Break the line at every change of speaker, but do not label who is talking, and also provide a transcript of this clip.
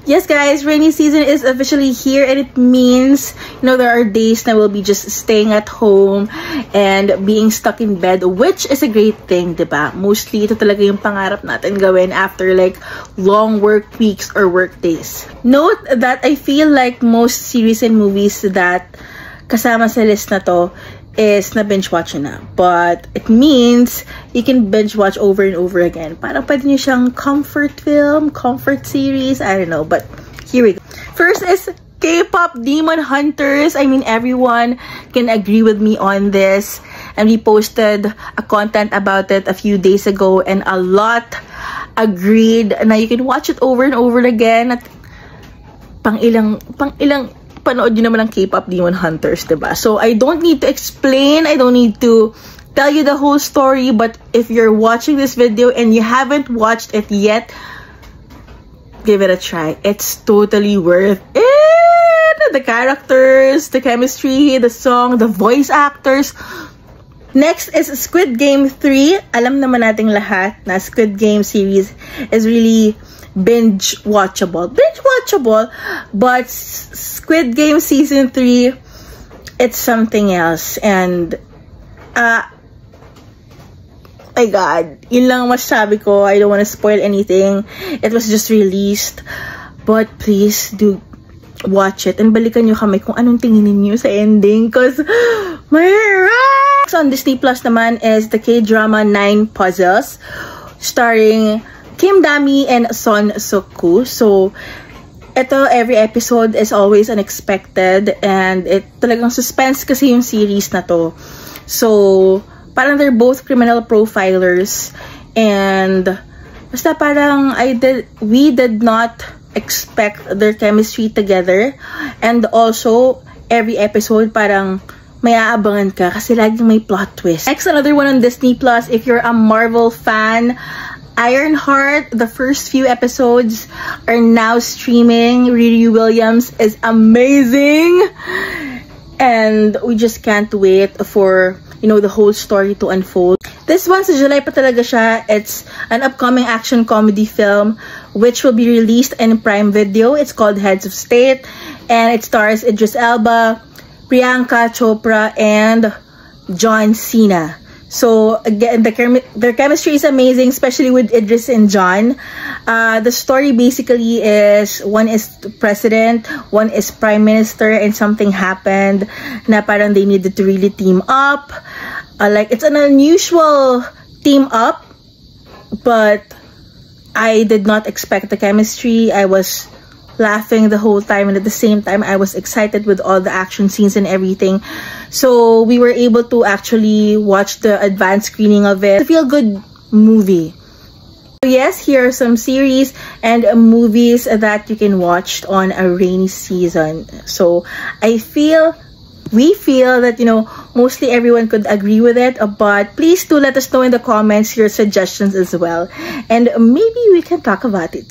Yes guys, rainy season is officially here, and it means, there are days na we'll be just staying at home and being stuck in bed, which is a great thing, diba? Mostly, ito talaga yung pangarap natin gawin after like long work weeks or work days. Note that I feel like most series and movies that kasama sa list na to is na binge watch na. But it means you can binge watch over and over again. Parang pwede nyo siyang comfort film, comfort series, I don't know. But here we go. First is K-pop Demon Hunters. I mean, everyone can agree with me on this. And we posted a content about it a few days ago, and a lot agreed na you can watch it over and over again. At pang ilang panood nyo naman ng K-pop Demon Hunters, diba? So, I don't need to explain. I don't need to tell you the whole story. But if you're watching this video and you haven't watched it yet, give it a try. It's totally worth it. The characters, the chemistry, the song, the voice actors. Next is Squid Game 3. Alam naman nating lahat na Squid Game series is really binge watchable, but Squid Game season 3, it's something else. And my god, yun lang masasabi ko. I don't want to spoil anything. It was just released, but please do watch it and balikan nyo kami kung anong tingin niyo sa ending, cause my next on Disney Plus naman is the K-drama 9 Puzzles, starring Kim Dami and Son Suk-koo. So, ito, every episode is always unexpected, and talagang suspense kasi yung series na to. So, parang they're both criminal profilers, and basta parang we did not expect their chemistry together, and also every episode parang may aabangan ka kasi laging may plot twist. Next, another one on Disney Plus, if you're a Marvel fan, Ironheart, the first few episodes are now streaming. Riri Williams is amazing, and we just can't wait for, the whole story to unfold. This one, sa July pa talaga siya. It's an upcoming action comedy film which will be released in Prime Video. It's called Heads of State, and it stars Idris Elba, Priyanka Chopra, and John Cena. So again, their chemistry is amazing, especially with Idris and John. The story basically is, one is president, one is prime minister, and something happened na parang they needed to really team up. Like, it's an unusual team up, but I did not expect the chemistry. I was laughing the whole time, and at the same time I was excited with all the action scenes and everything. So we were able to actually watch the advanced screening of it. It's a feel-good movie. So yes, here are some series and movies that you can watch on a rainy season. So we feel that, mostly everyone could agree with it, but please do let us know in the comments your suggestions as well, and maybe we can talk about it.